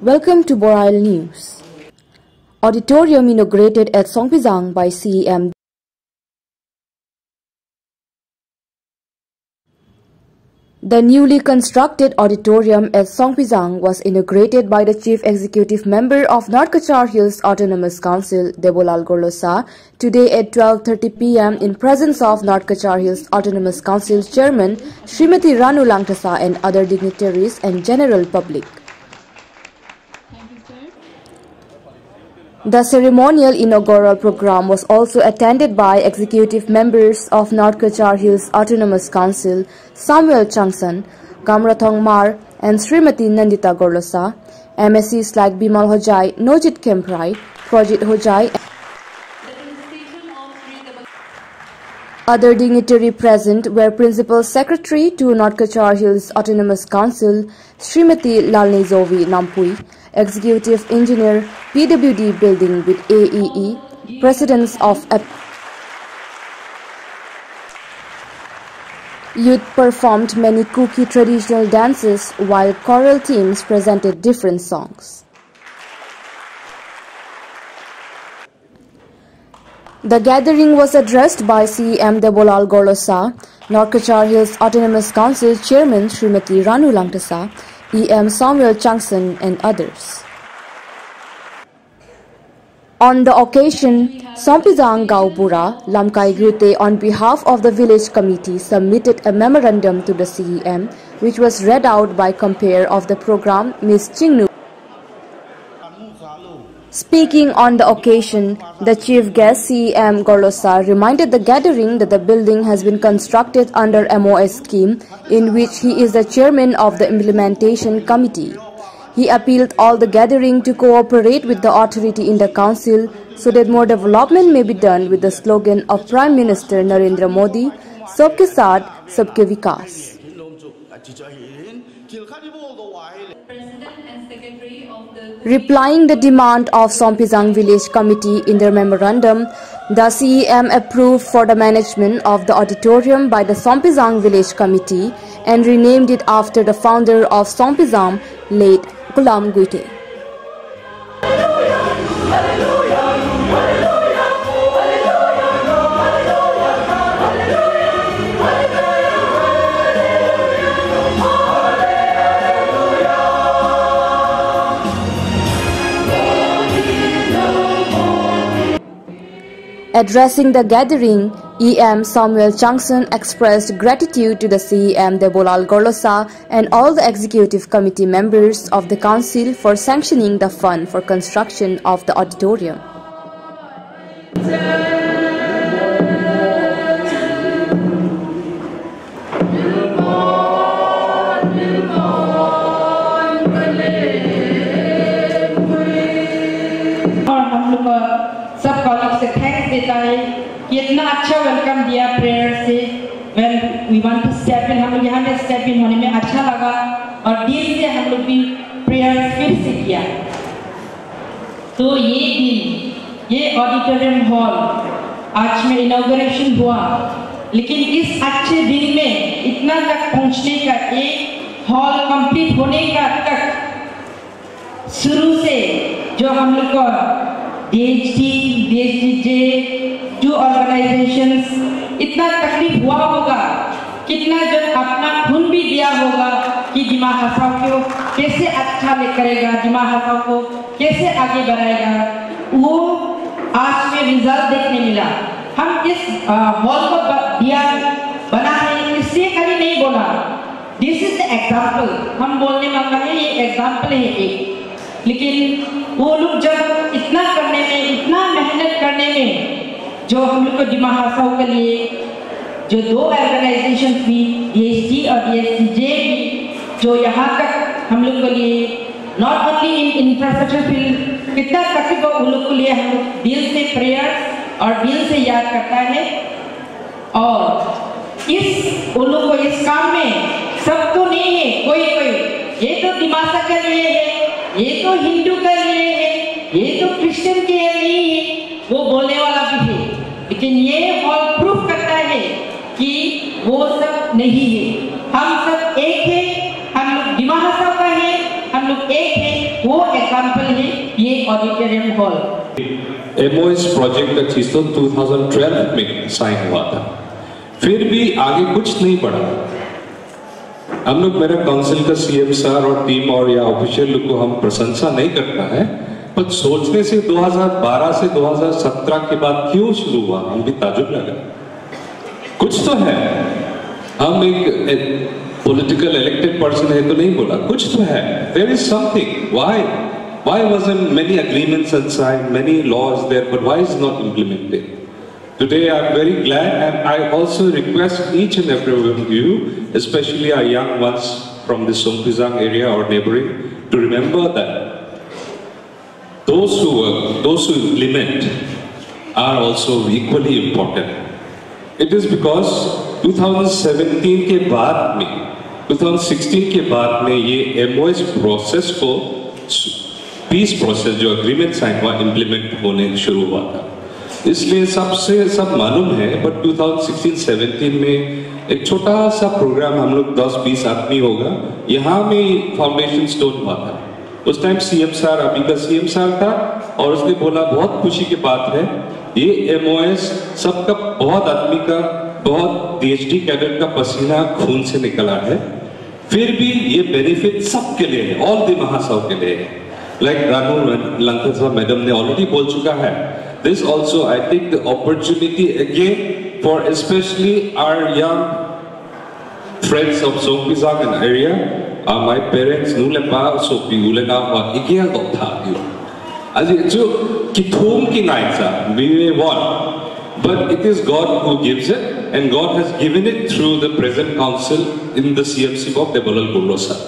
Welcome to Boral News. Auditorium inaugurated at Songpizang by CEM. The newly constructed auditorium at Songpizang was inaugurated by the Chief Executive Member of North Cachar Hills Autonomous Council, Debolal Gorlosa, today at 12:30 p.m. in presence of North Cachar Hills Autonomous Council Chairman Srimati Ranu Langtasa and other dignitaries and general public. The ceremonial inaugural program was also attended by executive members of North Cachar Hills Autonomous Council, Samuel Changsan, Gamrathong Mar, and Srimati Nandita Gorlosa, MSCs like Bimal Hojai, Nojit Kemprai, Projit Hojai. Other dignitary present were Principal Secretary to North Cachar Hills Autonomous Council, Srimati Lalni Zovi Nampui, Executive Engineer, PWD Building with AEE, Presidents of Youth performed many Kuki traditional dances while choral teams presented different songs. The gathering was addressed by CEM Debolal Gorlosa, North Cachar Hills Autonomous Council Chairman Srimati Ranu Langtasa, EM Samuel Changsan and others. On the occasion, Songpizang Gaupura, Lamkai Grute on behalf of the village committee submitted a memorandum to the CEM, which was read out by compare of the program Ms. Chingnu. Speaking on the occasion, the chief guest CEM Gorlosa reminded the gathering that the building has been constructed under MOS scheme in which he is the chairman of the implementation committee. He appealed all the gathering to cooperate with the authority in the council so that more development may be done with the slogan of Prime Minister Narendra Modi, Sabke Saath, Sabke Vikas. Replying the demand of Songpizang Village Committee in their memorandum, the CEM approved for the management of the auditorium by the Songpizang Village Committee and renamed it after the founder of Songpizang, late Gulam Guite. Addressing the gathering, EM Samuel Changsan expressed gratitude to the CEM Debolal Gorlosa and all the executive committee members of the council for sanctioning the fund for construction of the auditorium. सब college से thanks देता है कि इतना अच्छा welcome दिया prayer से when we want to step in हम लोग यहाँ पे स्टेप इन होने में अच्छा लगा और दिल से हम लोग भी प्रेयर फिर से किया तो ये दिन ये ऑडिटोरियम हॉल आज में इनॉग्रेशन हुआ लेकिन इस अच्छे दिन में इतना तक पहुँचने का एक हॉल कंप्लीट होने का तक शुरू से जो हम लोग को DHT, DHTJ, जो ऑर्गेनाइजेशंस इतना तकलीफ हुआ होगा कितना जन अपना खून भी दिया होगा कि दिमाग हसाओ को कैसे अच्छा ले करेगा दिमाग हसाओ को कैसे आगे बढ़ाएगा वो आज में रिजल्ट देखने मिला हम इस हॉल को दिया बना है इससे कभी नहीं बोला दिस इज द एग्जाम्पल हम बोलने वाला है ये एग्जाम्पल है एक लेकिन वो लोग जब इतना करने में इतना मेहनत करने में जो हम लोग को दिमाग हसाओ के लिए जो दो ऑर्गेनाइजेशन भी DHT और DHTJ भी जो यहाँ तक हम लोग के लिए not only in infrastructure field कितना तकलीफ हो उन लोग के लिए हम लोग दिल से प्रेयर और दिल से याद करता है और इस उन लोग को इस काम में सब तो नहीं है कोई कोई ये तो दिमाग के लिए है ये तो हिंदू के लिए है ये तो क्रिश्चियन के लिए है वो बोलने वाला भी है लेकिन ये हॉल प्रूफ करता है कि वो सब नहीं है हम सब एक है हम लोग दिमाग का है हम लोग एक है वो वो एग्जांपल है ये ऑडिटोरियम हॉल। MOS प्रोजेक्ट का चीज तो 2012 में साइन हुआ था, फिर भी आगे कुछ नहीं बढ़ा। हम लोग, मेरा काउंसिल का CM सर और टीम और या ऑफिशियल लोग को हम प्रशंसा नहीं करता है, पर सोचने से 2012 से 2017 के बाद क्यों शुरू हुआ, हम भी ताजुब लगा। कुछ तो है, हम एक पॉलिटिकल इलेक्टेड पर्सन है तो नहीं बोला, कुछ तो है, there is something. Why wasn't many agreements and signed, many laws there, but why is not implemented? Today I'm very glad, and I also request each and every one of you, especially our young ones from the Songpizang area or neighboring, to remember that those who work, those who implement are also equally important. It is because 2017 के बाद में, 2016 के बाद में ये MOS process को, peace process जो agreement sign हुआ, इम्प्लीमेंट होने शुरू हुआ था। इसलिए सब मालूम है, बट 2016-17 में एक छोटा सा प्रोग्राम, हम लोग 10-20 आदमी होगा, यहाँ में फाउंडेशन स्टोन हुआ था। उस टाइम CM सर, अभी का CM सर था, और उसने बोला बहुत खुशी की बात है, ये MOS सबका, बहुत आदमी का, बहुत PhD कैडेट का पसीना खून से निकला है, फिर भी ये बेनिफिट सबके लिए है, ऑल द महासव के लिए है। Like Ranu Lankasa madam ने already बोल चुका है, this also I take the opportunity again for especially our young friends of Songpizang and area, my parents nulepa so piulena wa ikia dotha dio. As it so kithum ki naisa we may want, but it is God who gives it, and God has given it through the present council in the CMC of Debolal Golosa.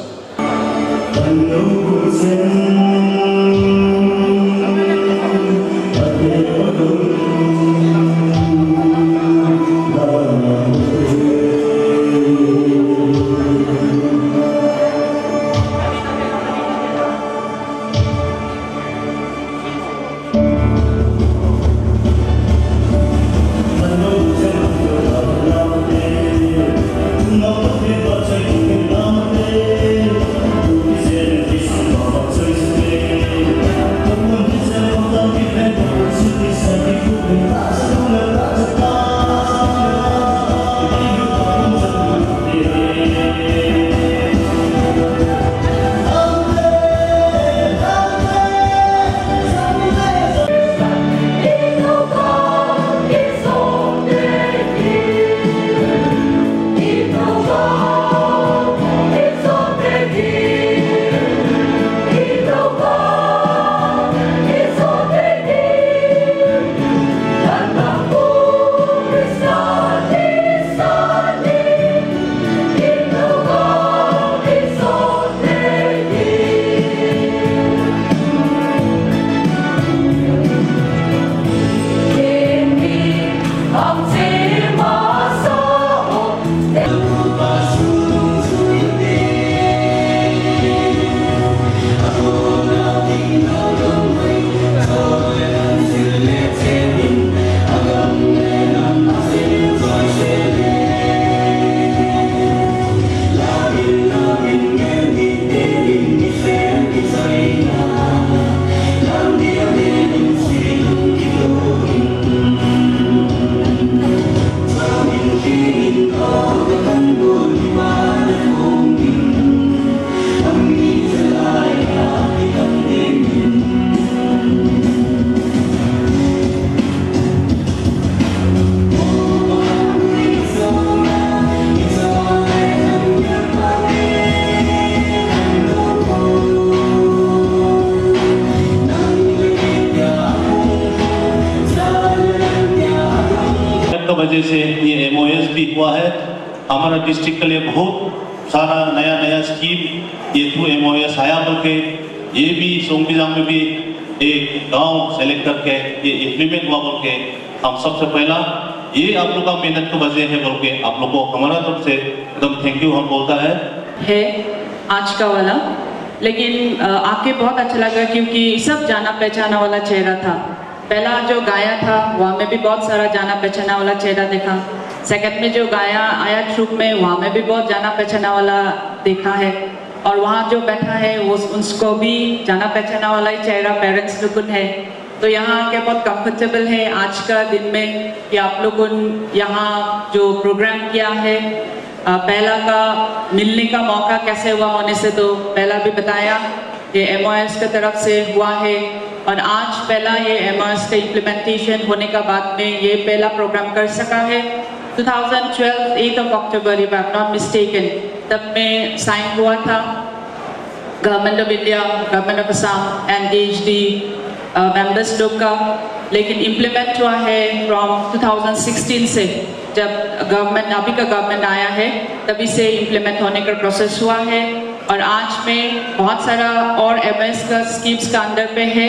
वजह से ये MOS भी हुआ है। हमारा district के लिए बहुत सारा नया स्कीम ये थ्रू MOS आया, बल्कि ये भी सोंगपिजांग में भी एक गांव सेलेक्ट करके ये इम्प्लीमेंट हुआ, बल्कि हम सबसे पहला ये आप लोग का मेहनत की वजह है, बल्कि आप लोग को हमारा तरफ से एकदम थैंक यू हम बोलता है आज का वाला। लेकिन आके बहुत अच्छा लगा क्योंकि सब जाना पहचाना वाला चेहरा था। पहला जो गाया था वहाँ में भी बहुत सारा जाना पहचाना वाला चेहरा देखा। सेकंड में जो गाया आया ट्रूप में, वहाँ में भी बहुत जाना पहचाना वाला देखा है। और वहाँ जो बैठा है वो उसको भी जाना पहचाना वाला ही चेहरा पेरेंट्स लोगों है। तो यहाँ आके बहुत कंफर्टेबल है आज का दिन में कि आप लोगों यहाँ जो प्रोग्राम किया है। पहला का मिलने का मौका कैसे हुआ होने से तो पहला भी बताया ये MOS की तरफ से हुआ है, और आज पहला ये MOS का इम्प्लीमेंटेशन होने का बाद में ये पहला प्रोग्राम कर सका है। 2012 8 of October if I'm not mistaken, तब में साइन हुआ था government of India, government of Assam and DHD members लोग का, लेकिन इम्प्लीमेंट हुआ है फ्रॉम 2016 से, जब गवर्नमेंट अभी का गवर्नमेंट आया है तभी से इम्प्लीमेंट होने का प्रोसेस हुआ है। और आज में बहुत सारा और MOS का स्कीम्स का अंदर पे है।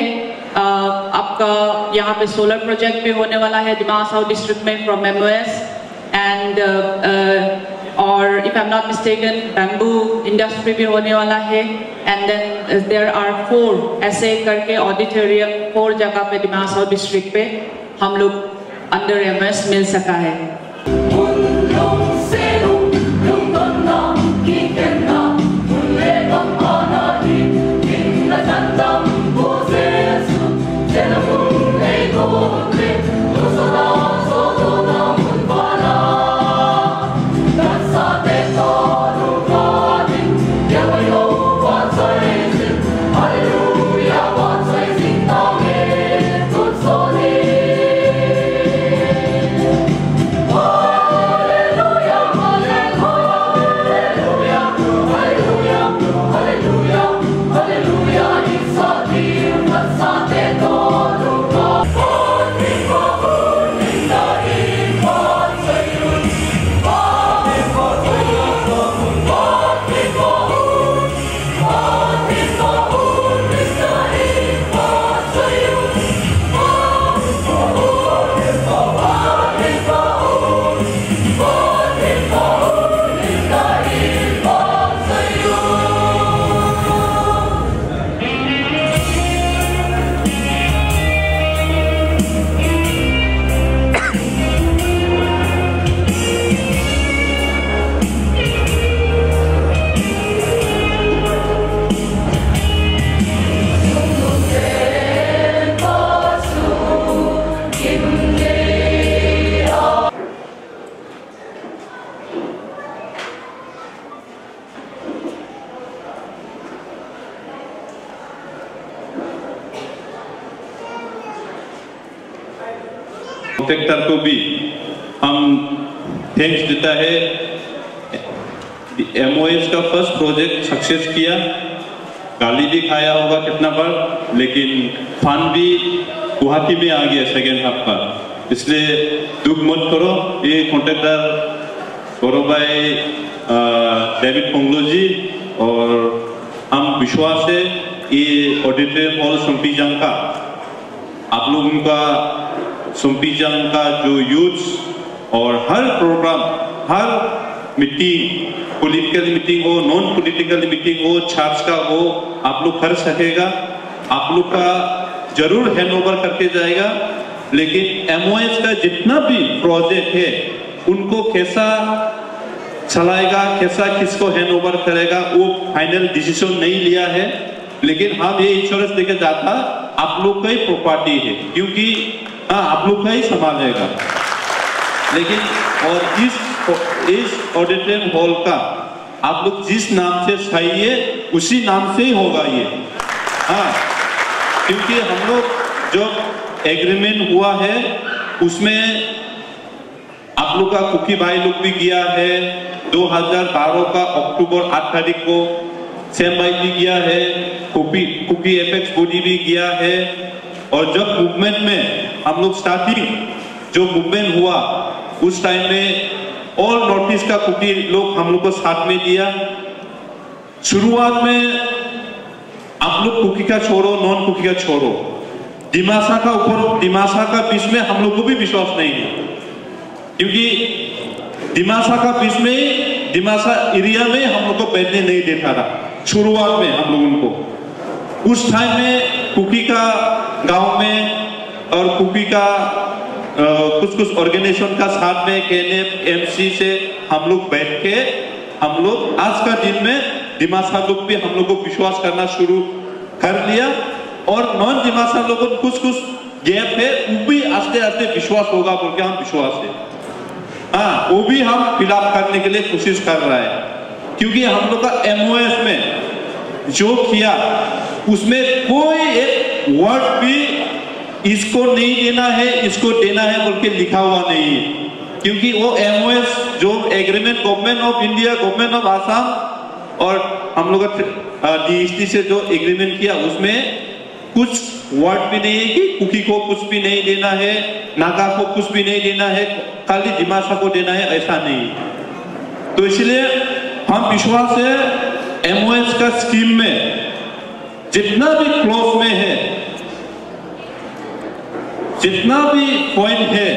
आपका यहाँ पे सोलर प्रोजेक्ट भी होने वाला है दिमाग साउथ डिस्ट्रिक्ट में फ्रॉम MOS एंड और if I am not mistaken bamboo industry भी होने वाला है। एंड देन देयर आर 4 ऐसे करके ऑडिटोरियम 4 जगह पे दिमाग साउथ डिस्ट्रिक्ट पे हम लोग अंडर MOS मिल सका है। कॉन्ट्रैक्टर को भी हम थैंक्स देता है। MOS का फर्स्ट प्रोजेक्ट सक्सेस किया, गाली भी खाया होगा कितना बार, लेकिन फंड भी गुवाहाटी में आ गया सेकेंड हाफ का। इसलिए दुख मत करो, ये कॉन्ट्रैक्टर गौरव भाई डेविड पोंगलो जी, और हम विश्वास है ये ऑडिटोरियम हॉल सोमपीजंग का आप लोगों का सोमपीजंग का जो यूथ और हर प्रोग्राम, हर मीटिंग, पॉलिटिकल मीटिंग हो, नॉन पॉलिटिकल मीटिंग हो, चर्च का हो, आप लोग कर सकेगा, आप लोग का जरूर हैंडओवर करके जाएगा। लेकिन MOS का जितना भी प्रोजेक्ट है उनको कैसा चलाएगा, कैसा किसको हैंडओवर करेगा, वो फाइनल डिसीजन नहीं लिया है। लेकिन हम ये इंश्योरेंस देके जाता आप लोग का ही प्रॉपर्टी है, क्योंकि आप लोग का ही संभालेगा। लेकिन और इस ऑडिटोरियम हॉल का आप लोग जिस नाम से चाहिए उसी नाम से ही होगा ये। क्योंकि हम लोग जो एग्रीमेंट हुआ है उसमें आप लोग का कुकी भाई लोग भी किया है, 2012 का अक्टूबर 8 तारीख को सेम भाई भी किया है, कुकी एपेक्स बॉडी भी किया है। और जब मूवमेंट में हम लोग स्टार्टिंग जो मूवमेंट हुआ उस टाइम में ऑल नॉर्थ ईस्ट का कुकी लोग हम लोग को साथ में दिया। शुरुआत में आप लोग कुकी का छोड़ो, नॉन कुकी का छोड़ो, दिमासा का ऊपर, दिमासा का बीच में हम लोग को भी विश्वास नहीं है, क्योंकि दिमासा का बीच में, दिमासा एरिया में हम लोग को बैठने नहीं देता था शुरुआत में हम लोगों को। उस टाइम में कुकी का गांव में और कुकी का कुछ ऑर्गेनाइजेशन का साथ में KNF MC से हम लोग बैठ के हम लोग आज का दिन में दिमासा लोग भी हम लोग को विश्वास करना शुरू कर लिया, और नॉन दिमासा लोगों को कुछ गैप है, वो भी आस्ते आस्ते विश्वास होगा बोल के हम विश्वास है। हाँ, वो भी हम फिलअप करने के लिए कोशिश कर रहा है, क्योंकि हम लोग का MOS में जो किया उसमें कोई एक वर्ड भी इसको नहीं देना है, इसको देना है बोल के लिखा हुआ नहीं है, क्योंकि वो MOS जो agreement government of India, government of Assam और हम लोग DST से जो एग्रीमेंट किया उसमें कुछ वर्ड भी नहीं है कि कुकी को कुछ भी नहीं देना है, नागा को कुछ भी नहीं देना है, खाली दिमासा को देना है, ऐसा नहीं। तो इसलिए हम विश्वास है MOS का स्कीम में जितना भी क्लोज में है, जितना भी पॉइंट है,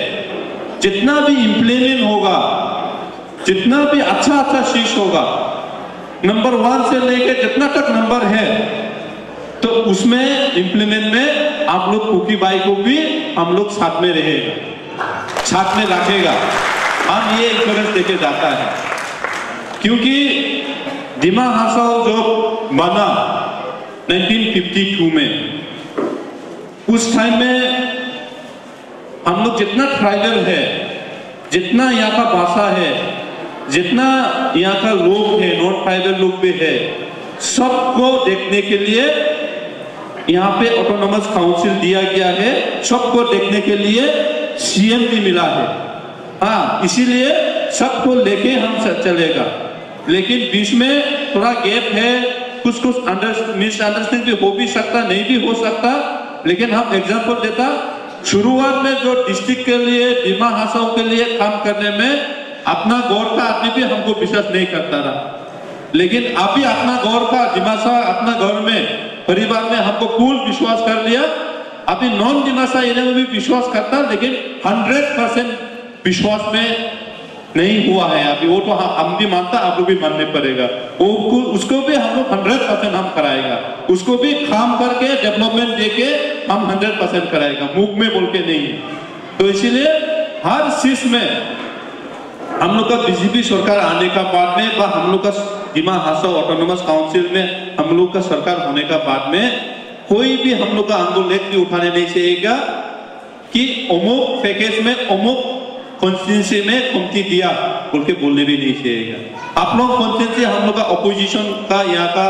जितना भी इंप्लीमेंट होगा, जितना भी अच्छा चीज होगा, नंबर 1 से लेके जितना तक नंबर है, तो उसमें इंप्लीमेंट में आप लोग कुकी बाई को भी हम लोग साथ में रहेगा, साथ में रखेगा, हम ये इंश्योरेंस देके जाता है। क्योंकि दिमा हासाओ जो बना 1952 में, उस टाइम में हम लोग जितना ट्राइबल है, जितना यहाँ का भाषा है, जितना यहाँ का लोग है, नॉन ट्राइबल लोग भी है, सबको देखने के लिए यहाँ पे ऑटोनोमस काउंसिल दिया गया है, सबको देखने के लिए CM भी मिला है। हाँ, इसीलिए सबको लेके हम चलेगा, लेकिन बीच में थोड़ा गैप है, कुछ मिसअंडरस्टैंडिंग भी हो भी सकता, नहीं भी हो सकता, लेकिन हम एग्जांपल देता, शुरुआत में जो डिस्ट्रिक्ट के लिए, दिमा हासाओं के लिए काम करने में अपना गौर का आदमी भी हमको विश्वास नहीं करता रहा, लेकिन अभी अपना गौर का दिमासा अपना घर में, परिवार में हमको फुल विश्वास कर लिया। अभी नॉन दिमासा एरिया में भी विश्वास करता, लेकिन 100% विश्वास में नहीं हुआ है अभी। वो तो हम भी मानता, आप लोग भी मानने पड़ेगा। उसको भी हम लोग 100% हम कराएगा, उसको भी काम करके डेवलपमेंट देके हम 100% कराएगा, मुख में बोल के नहीं। तो इसीलिए हर चीज में हम लोग का बीजेपी सरकार आने का बाद में, व हम लोग का दिमा हासाओ ऑटोनोमस काउंसिल में हम लोग का सरकार होने का बाद में, कोई भी हम लोग का आंदोलन भी उठाने नहीं चाहिएगा कि अमुक पैकेज में अमुक कॉन्स्टिट्यूंसी में कमती दिया बोल के बोलने भी नहीं चाहिएगा। आप लोग कॉन्स्टिट्यूंसी हम लोग का अपोजिशन का यहाँ का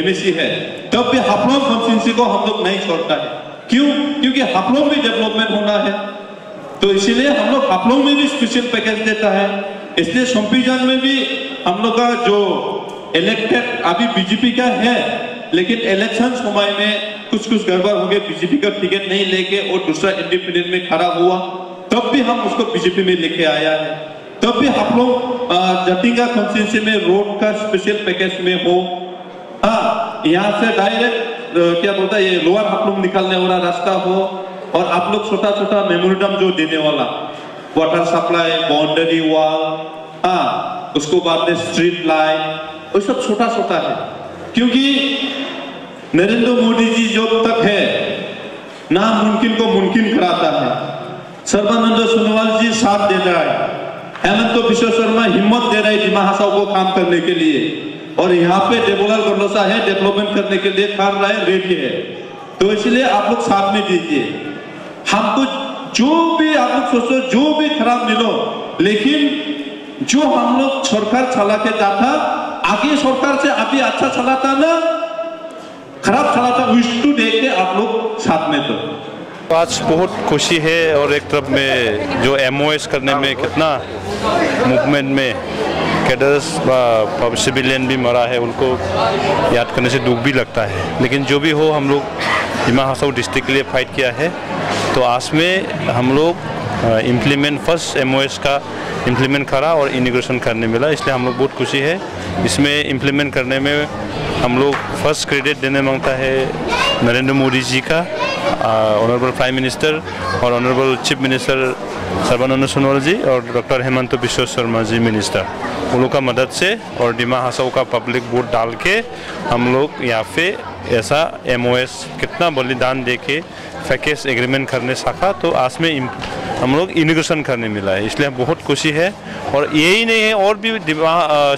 MSC है, तब भी आप लोग कॉन्स्टिट्यूंसी को हम लोग नहीं छोड़ता है। क्यों? क्योंकि आप लोग भी डेवलपमेंट होना है, तो इसीलिए हम लोग आप लोग में भी स्पेशल पैकेज देता है। इसलिए सोमपीजान में भी हम लोग का जो इलेक्टेड अभी बीजेपी का है, लेकिन इलेक्शन समय में कुछ गड़बड़ हो गए, बीजेपी का टिकट नहीं लेके और दूसरा इंडिपेंडेंट में खड़ा हुआ, तब भी हम उसको बीजेपी में लेके आया है। तब भी आप लोग जटिंगा कॉन्स्टिट्यूंसी में रोड का स्पेशल पैकेज में हो, हाँ, यहाँ से डायरेक्ट क्या बोलता है ये लोअर आप लोग निकालने वाला रास्ता हो, और आप लोग छोटा मेमोरेंडम जो देने वाला, वाटर सप्लाई, बाउंड्री वॉल, हाँ, उसको बाद में स्ट्रीट लाइट, वो सब छोटा है। क्योंकि नरेंद्र मोदी जी जो तक है, नामुमकिन को मुमकिन कराता है। सर्बानंद सोनोवाल जी साथ दे रहा है, हेमंत बिश्व शर्मा हिम्मत दे रहा है दिमा हासाओ को काम करने के लिए, और यहाँ पे देवलाल गंडोसा है डेवलपमेंट करने के लिए कर रहा है, रेडी है। तो इसलिए आप लोग साथ में दीजिए। हमको जो भी आप लोग सोचो, जो भी खराब मिलो, लेकिन जो हम लोग सरकार चला के जाता, आगे सरकार से अभी अच्छा चलाता ना खराब चलाता, उसको देख के आप लोग साथ में। तो आज बहुत खुशी है, और एक तरफ में जो MOS करने में कितना मूवमेंट में कैडर्स व सिविलियन भी मरा है, उनको याद करने से दुख भी लगता है। लेकिन जो भी हो, हम लोग दिमा हासाओ डिस्ट्रिक्ट के लिए फाइट किया है, तो आज में हम लोग फर्स्ट MOS का इम्प्लीमेंट करा और इंटीग्रेशन करने मिला, इसलिए हम लोग बहुत खुशी है। इसमें इम्प्लीमेंट करने में हम लोग फर्स्ट क्रेडिट देने मांगता है नरेंद्र मोदी जी का, ऑनरेबल प्राइम मिनिस्टर और honourable chief minister Sarbananda Sonowal ji और डॉक्टर हेमंत बिश्व शर्मा जी मिनिस्टर, उन लोग का मदद से और दिमा हासाओ का पब्लिक वोट डाल के हम लोग यहाँ पे ऐसा MOS कितना बलिदान दे के पैकेज एग्रीमेंट करने सका, तो आज में हम लोग इनोग्रेशन करने मिला है, इसलिए बहुत खुशी है। और यही नहीं है, और भी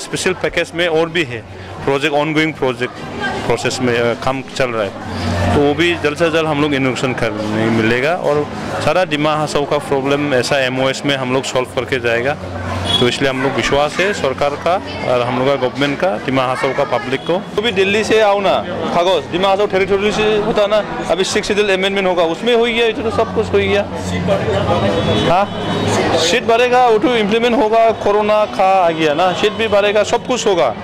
स्पेशल पैकेज में और भी है प्रोजेक्ट, ऑनगोइंग प्रोसेस में काम चल रहा है, तो वो भी जल्द से जल्द हम लोग इनोग्रेशन करने मिलेगा। और सारा दिमा हसाओ का प्रॉब्लम ऐसा MOS में हम लोग सॉल्व करके जाएगा, तो इसलिए हम लोग विश्वास है सरकार का और हम लोग का गवर्नमेंट का, दिमा हसाओ का पब्लिक को। तो भी दिल्ली से आओ ना, कागज दिमा हसाओ टेरिटोरी से होता ना, अभी 6 शेड्यूल अमेंडमेंट होगा, उसमें हो गया, तो सब कुछ हो गया। हाँ, सीट बढ़ेगा, वो तो इम्प्लीमेंट होगा, कोरोना का आ गया ना, सीट भी बढ़ेगा, सब कुछ होगा।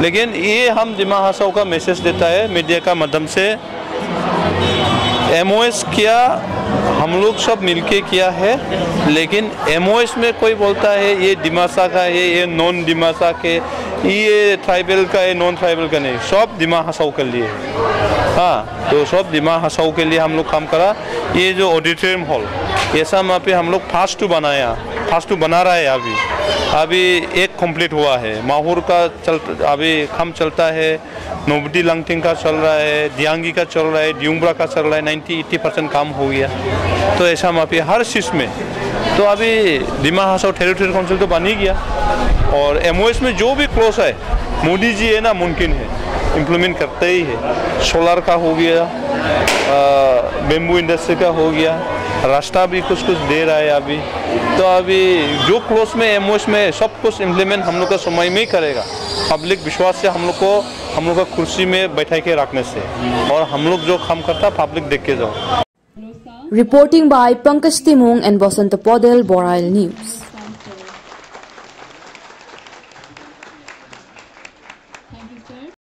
लेकिन ये हम दिमा हसाओ का मैसेज देता है मीडिया का माध्यम से, MOS किया, हम लोग सब मिलके किया है, लेकिन MOS में कोई बोलता है ये दिमासा का है, ये नॉन दिमासा के, ये ट्राइबल का है, नॉन ट्राइबल का नहीं, सब दिमा हसाओ के लिए। हाँ, तो सब दिमा हसाओ के लिए हम लोग काम करा। ये जो ऑडिटोरियम हॉल, ऐसा वहाँ पे हम लोग फास्ट टू बना रहा है। अभी एक कंप्लीट हुआ है, माहौर का अभी काम चलता है, नोबडी लंगटिंग का चल रहा है, दियांगी का चल रहा है, दियुंगब्रा का चल रहा है, 90-80% काम हो गया। तो ऐसा वहाँ पे हर चीज़ में, तो अभी दिमा हसाओ टेरिटोरियल काउंसिल तो बन ही गया। और MOS में जो भी क्लोज है, मोदी जी है ना, मुमकिन है इम्प्लीमेंट करते ही है। सोलर का हो गया, बेम्बू इंडस्ट्री का हो गया, रास्ता भी कुछ दे रहा है अभी। तो अभी जो क्लोज में MOS में सब कुछ इम्प्लीमेंट हम लोग का समय में ही करेगा। पब्लिक विश्वास से हम लोग का कुर्सी में बैठा के रखने से, और हम लोग जो काम करता पब्लिक देख के जाओ। Reporting by Pankaj Timung and Bosant Podel, Borail News.